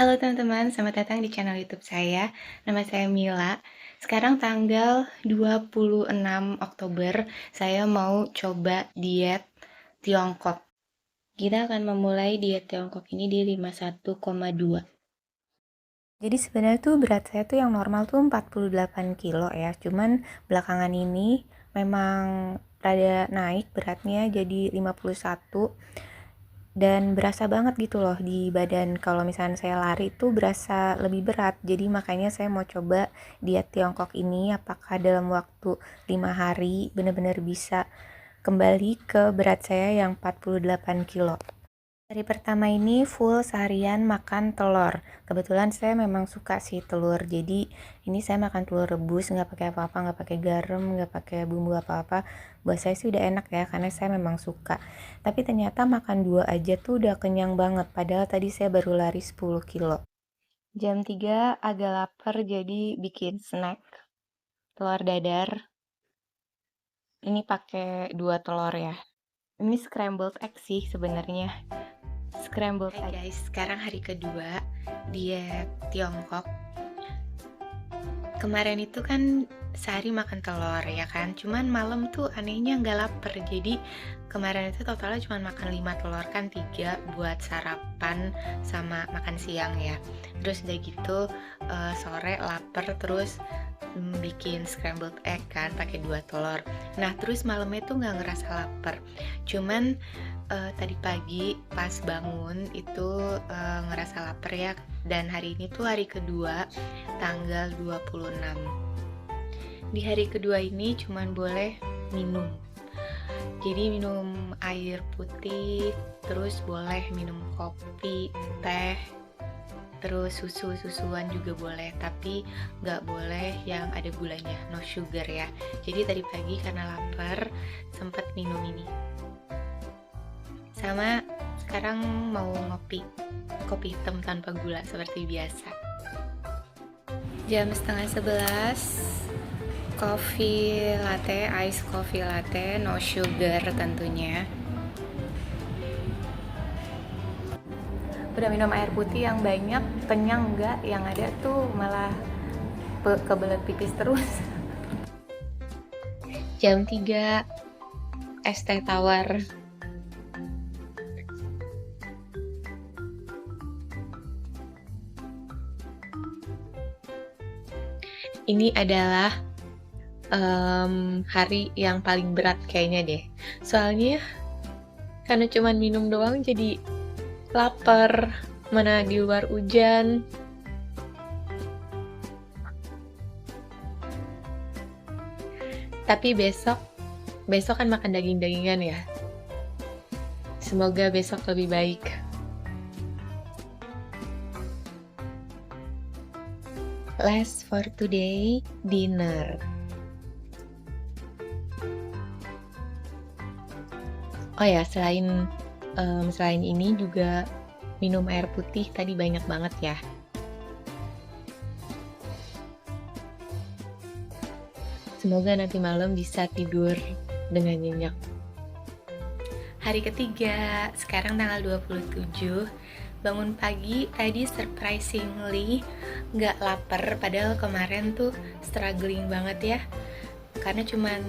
Halo teman-teman, selamat datang di channel YouTube saya. Nama saya Mila. Sekarang tanggal 26 Oktober, saya mau coba diet Tiongkok. Kita akan memulai diet Tiongkok ini di 51,2. Jadi sebenarnya tuh berat saya tuh yang normal tuh 48 kilo ya. Cuman belakangan ini memang rada naik beratnya jadi 51 dan berasa banget gitu loh di badan. Kalau misalnya saya lari itu berasa lebih berat, jadi makanya saya mau coba diet Tiongkok ini apakah dalam waktu 5 hari benar-benar bisa kembali ke berat saya yang 48 kilo. Hari pertama ini full seharian makan telur. Kebetulan saya memang suka sih telur. Jadi ini saya makan telur rebus, nggak pakai apa-apa, nggak pakai garam, nggak pakai bumbu apa-apa. Buat saya sih udah enak ya, karena saya memang suka. Tapi ternyata makan 2 aja tuh udah kenyang banget. Padahal tadi saya baru lari 10 kilo. Jam 3 agak lapar jadi bikin snack. Telur dadar. Ini pakai 2 telur ya. Ini scrambled egg sih sebenarnya. Scrambled egg. Hai guys, sekarang hari kedua diet Tiongkok. Kemarin itu kan sehari makan telur ya kan, cuman malam tuh anehnya nggak lapar. Jadi kemarin itu totalnya cuma makan 5 telur kan, 3 buat sarapan sama makan siang ya. Terus udah gitu sore lapar, terus bikin scrambled egg kan pakai 2 telur. Nah terus malamnya tuh nggak ngerasa lapar, cuman tadi pagi pas bangun itu ngerasa lapar ya. Dan hari ini tuh hari kedua tanggal 26. Di hari kedua ini cuman boleh minum. Jadi minum air putih, terus boleh minum kopi, teh, terus susuan juga boleh, tapi nggak boleh yang ada gulanya, no sugar ya. Jadi tadi pagi karena lapar sempat minum ini. Sama sekarang mau ngopi, kopi hitam tanpa gula seperti biasa. Jam setengah 11, coffee latte, ice coffee latte, no sugar tentunya. Udah minum air putih yang banyak, kenyang enggak, yang ada tuh malah kebelet pipis terus. Jam 3, es teh tawar. Ini adalah hari yang paling berat kayaknya deh. Soalnya karena cuman minum doang jadi lapar, mana di luar hujan. Tapi besok kan makan daging-dagingan ya. Semoga besok lebih baik. Last for today, dinner. Oh ya, selain ini juga minum air putih tadi banyak banget ya. Semoga nanti malam bisa tidur dengan nyenyak. Hari ketiga, sekarang tanggal 27. Bangun pagi tadi surprisingly nggak lapar, padahal kemarin tuh struggling banget ya. Karena cuman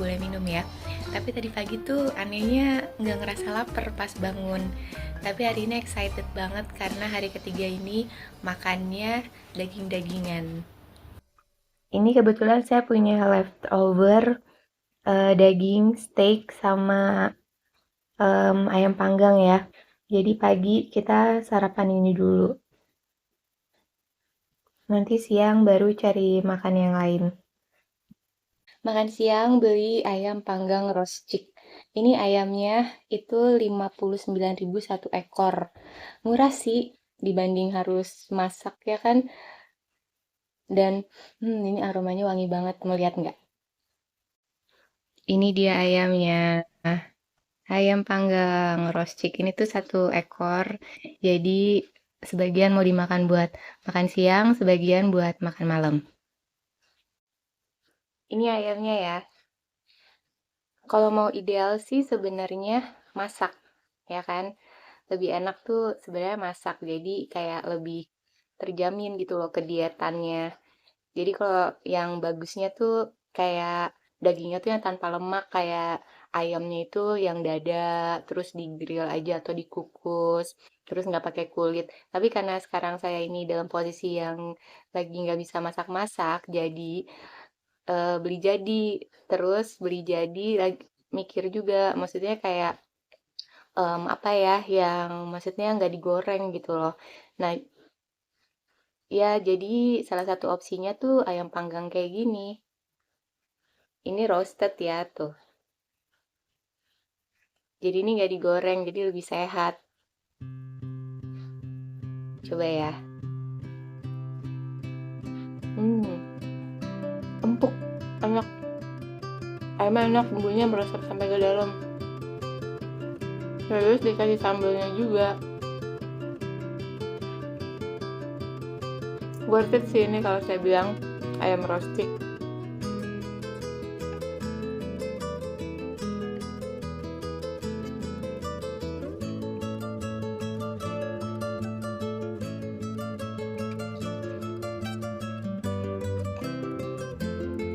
boleh minum ya. Tapi tadi pagi tuh anehnya nggak ngerasa lapar pas bangun. Tapi hari ini excited banget karena hari ketiga ini makannya daging-dagingan. Ini kebetulan saya punya leftover daging steak sama ayam panggang ya. Jadi pagi kita sarapan ini dulu. Nanti siang baru cari makan yang lain. Makan siang beli ayam panggang roast chick. Ini ayamnya itu 59.000 satu ekor. Murah sih dibanding harus masak ya kan. Dan ini aromanya wangi banget, mau lihat nggak? Ini dia ayamnya. Ayam panggang roast chick ini tuh satu ekor. Jadi sebagian mau dimakan buat makan siang, sebagian buat makan malam. Ini ayamnya ya. Kalau mau ideal sih sebenarnya masak, ya kan? lebih enak tuh sebenarnya masak, jadi kayak lebih terjamin gitu loh kedietannya. Jadi kalau yang bagusnya tuh kayak dagingnya tuh yang tanpa lemak, kayak ayamnya itu yang dada, terus di-grill aja atau dikukus, terus nggak pakai kulit. Tapi karena sekarang saya ini dalam posisi yang lagi nggak bisa masak-masak, jadi beli jadi. Terus beli jadi lagi mikir juga, maksudnya kayak apa ya, yang maksudnya nggak digoreng gitu loh. Nah, ya jadi salah satu opsinya tuh ayam panggang kayak gini. Ini roasted ya tuh. Jadi ini nggak digoreng, jadi lebih sehat. Coba ya. Hmm, empuk, enak. Ayamnya enak, bumbunya meresap sampai ke dalam. Terus dikasih sambalnya juga. Worth it sih ini kalau saya bilang ayam roasted.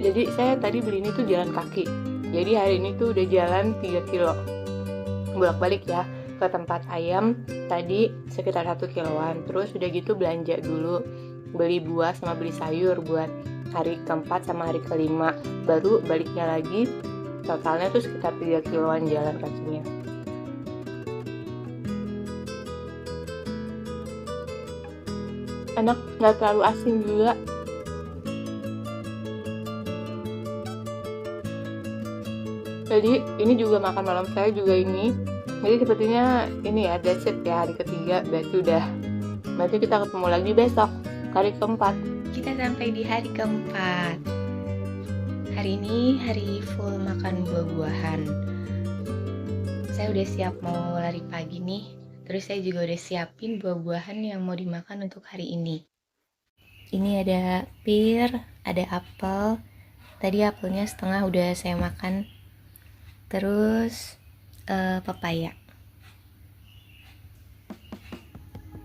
Jadi saya tadi beli ini tuh jalan kaki. Jadi hari ini tuh udah jalan 3 kilo. Bolak-balik ya ke tempat ayam tadi sekitar 1 kiloan. Terus udah gitu belanja dulu, beli buah sama beli sayur buat hari keempat sama hari kelima. Baru baliknya lagi, totalnya tuh sekitar 3 kiloan jalan kakinya. Enak, nggak terlalu asin juga. Jadi ini juga makan malam saya juga ini. Jadi sepertinya ini ya that's it ya, hari ketiga berarti udah. Berarti kita ketemu lagi besok, hari keempat. Kita sampai di hari keempat. Hari ini hari full makan buah-buahan. Saya udah siap mau lari pagi nih. Terus saya juga udah siapin buah-buahan yang mau dimakan untuk hari ini. Ini ada pir, ada apel. Tadi apelnya setengah udah saya makan. Terus pepaya.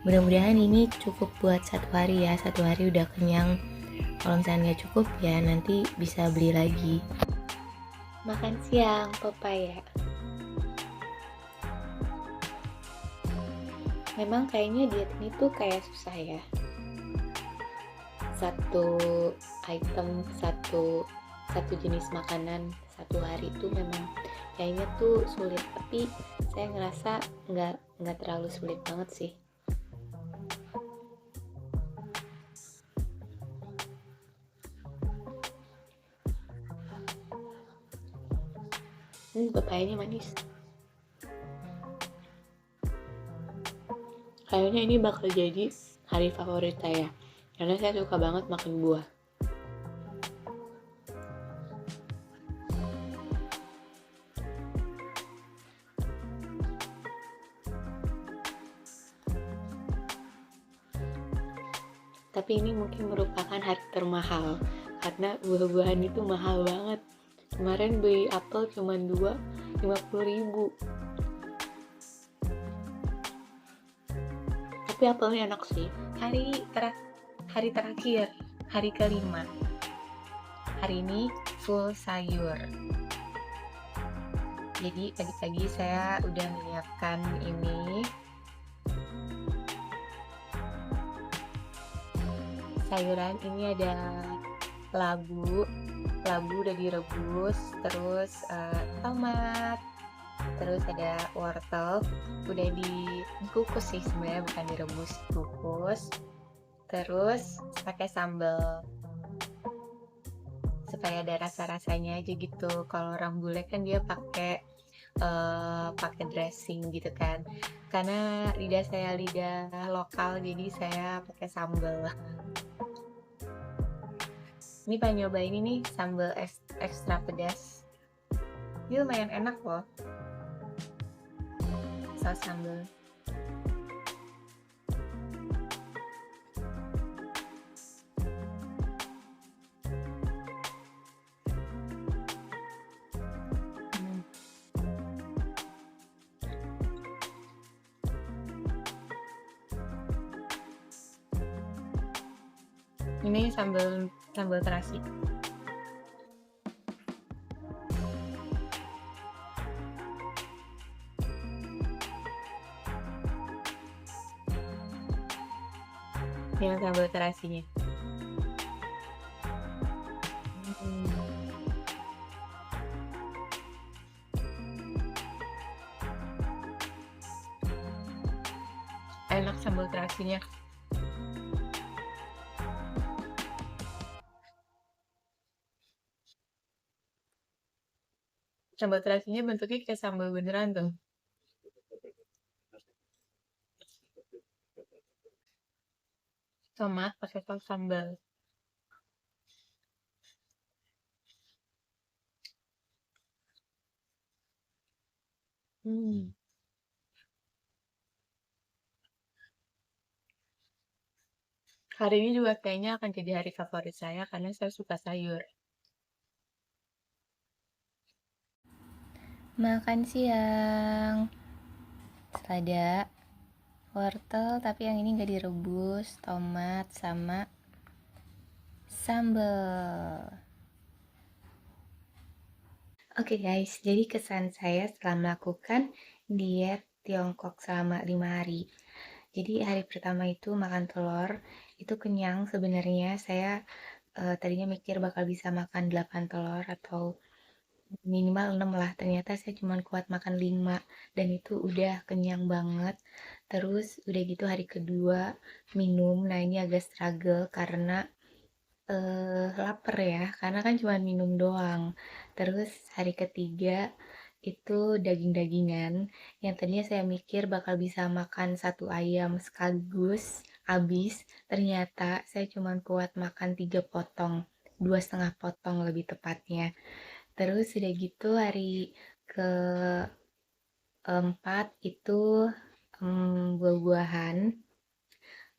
Mudah-mudahan ini cukup buat 1 hari ya. 1 hari udah kenyang. Kalau misalnya nggak cukup ya nanti bisa beli lagi. Makan siang pepaya. Memang kayaknya diet ini tuh kayak susah ya. Satu item, satu jenis makanan 1 hari itu memang kayaknya tuh sulit, tapi saya ngerasa nggak terlalu sulit banget sih. Pepayanya manis. Kayaknya ini bakal jadi hari favorit saya, karena saya suka banget makan buah. Tapi ini mungkin merupakan hari termahal, karena buah-buahan itu mahal banget. Kemarin beli apel cuma 2, 50.000. Tapi apelnya enak sih. Hari terakhir, hari kelima. Hari ini full sayur. Jadi pagi-pagi saya udah menyiapkan ini. Sayuran ini ada labu udah direbus, terus tomat, terus ada wortel udah dikukus sih sebenarnya, bukan direbus, dikukus. Terus pakai sambal supaya ada rasa-rasanya aja gitu. Kalau orang bule kan dia pakai dressing gitu kan. Karena lidah saya lidah lokal, jadi saya pakai sambal. Ini pengen nyobain ini sambal ekstra pedas. Ini lumayan enak loh. Saus sambal. Ini sambal sambal terasi. Yang sambal terasinya. Hmm. Enak sambal terasinya. Sambal terasinya bentuknya kayak sambal beneran tuh. Tomat pakai saus sambal. Hmm. Hari ini juga kayaknya akan jadi hari favorit saya karena saya suka sayur. Makan siang. Selada, wortel, tapi yang ini nggak direbus, tomat, sama sambal. Oke guys, jadi kesan saya setelah melakukan diet Tiongkok selama 5 hari. Jadi hari pertama itu makan telur, itu kenyang sebenarnya. Saya tadinya mikir bakal bisa makan 8 telur atau minimal 6 lah. Ternyata saya cuma kuat makan 5 dan itu udah kenyang banget. Terus udah gitu hari kedua minum. Nah, ini agak struggle karena lapar ya, karena kan cuma minum doang. Terus hari ketiga itu daging-dagingan yang tadinya saya mikir bakal bisa makan satu ayam sekaligus habis, ternyata saya cuma kuat makan 3 potong, 2,5 potong lebih tepatnya. Terus udah gitu hari keempat itu buah-buahan.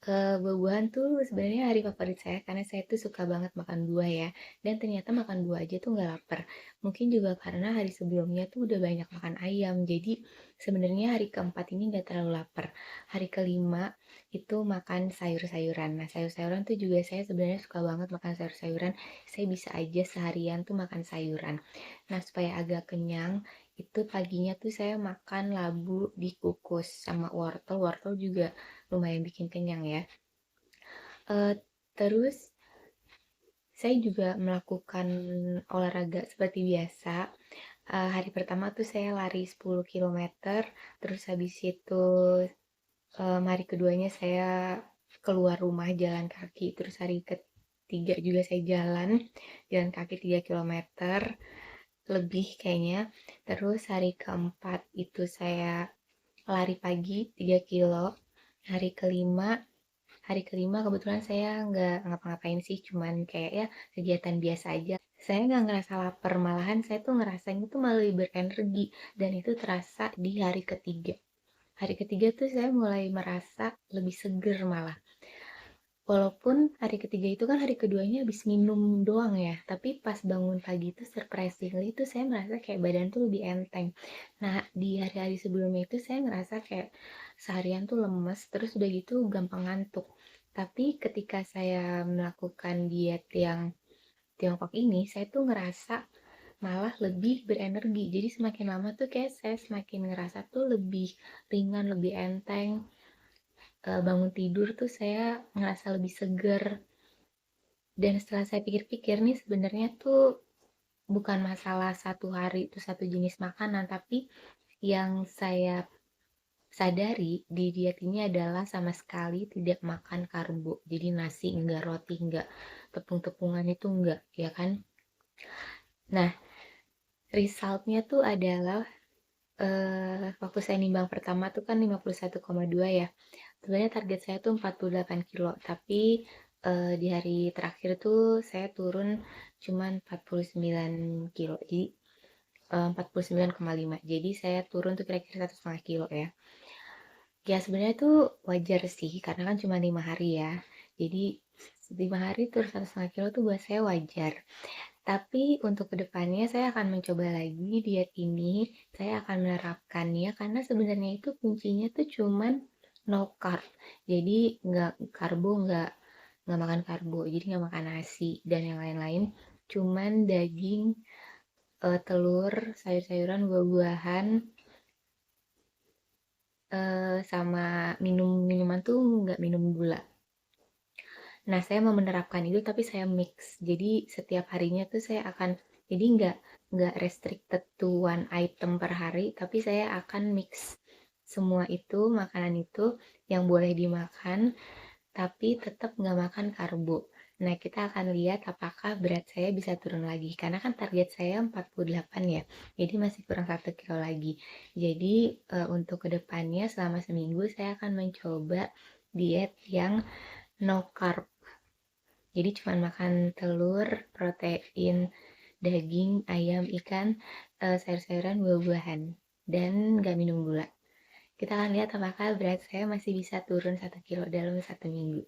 Buah-buahan tuh sebenarnya hari favorit saya karena saya tuh suka banget makan buah ya. Dan ternyata makan buah aja tuh nggak lapar. Mungkin juga karena hari sebelumnya tuh udah banyak makan ayam. Jadi sebenarnya hari keempat ini nggak terlalu lapar. Hari kelima itu makan sayur-sayuran. Nah, sayur-sayuran tuh juga saya sebenarnya suka banget makan sayur-sayuran. Saya bisa aja seharian tuh makan sayuran. Nah, supaya agak kenyang, itu paginya tuh saya makan labu dikukus sama wortel. Wortel juga lumayan bikin kenyang ya. Eh, terus saya juga melakukan olahraga seperti biasa. Hari pertama tuh saya lari 10 kilometer, terus habis itu hari keduanya saya keluar rumah jalan kaki, terus hari ketiga juga saya jalan kaki 3 kilometer lebih kayaknya. Terus hari keempat itu saya lari pagi 3 kilo. Hari kelima Hari kelima kebetulan saya nggak ngapa-ngapain sih, cuman kayak ya kegiatan biasa aja. Saya nggak ngerasa lapar, malahan saya tuh ngerasanya tuh malah lebih berenergi, dan itu terasa di hari ketiga. Hari ketiga tuh saya mulai merasa lebih seger malah. Walaupun hari ketiga itu kan hari keduanya habis minum doang ya, tapi pas bangun pagi itu surprisingly itu saya merasa kayak badan tuh lebih enteng. Nah, di hari-hari sebelumnya itu saya ngerasa kayak seharian tuh lemes, terus udah gitu gampang ngantuk. Tapi ketika saya melakukan diet yang Tiongkok ini, saya tuh ngerasa malah lebih berenergi. Jadi semakin lama tuh kayak saya semakin ngerasa tuh lebih ringan, lebih enteng. Bangun tidur tuh saya ngerasa lebih seger. Dan setelah saya pikir-pikir nih sebenarnya tuh bukan masalah satu hari itu satu jenis makanan, tapi yang saya sadari di diet ini adalah sama sekali tidak makan karbo. Jadi nasi enggak, roti enggak, tepung-tepungan itu enggak, ya kan? Nah, resultnya tuh adalah waktu saya nimbang pertama tuh kan 51,2 ya. Sebenarnya target saya tuh 48 kilo, tapi di hari terakhir tuh saya turun cuman 49 kilo. Jadi 49,5. Jadi saya turun tuh kira-kira 1,5 kilo ya. Ya sebenarnya tuh wajar sih karena kan cuma 5 hari ya. Jadi 5 hari turun 1,5 kilo tuh buat saya wajar. Tapi untuk kedepannya saya akan mencoba lagi diet ini. Saya akan menerapkannya karena sebenarnya itu kuncinya tuh cuman no carb. Jadi nggak karbo, nggak nggak makan karbo, jadi nggak makan nasi dan yang lain-lain, cuman daging, telur, sayur-sayuran, buah-buahan, sama minum minuman tuh nggak minum gula. Nah, saya mau menerapkan itu tapi saya mix. Jadi setiap harinya tuh saya akan jadi nggak restricted to one item per hari, tapi saya akan mix semua itu, makanan itu yang boleh dimakan, tapi tetap nggak makan karbo. Nah, kita akan lihat apakah berat saya bisa turun lagi. Karena kan target saya 48 ya, jadi masih kurang 1 kilo lagi. Jadi untuk kedepannya selama seminggu saya akan mencoba diet yang no carb. Jadi cuma makan telur, protein, daging, ayam, ikan, sayur-sayuran, buah-buahan, dan nggak minum gula. Kita akan lihat apakah berat saya masih bisa turun 1 kilo dalam 1 minggu.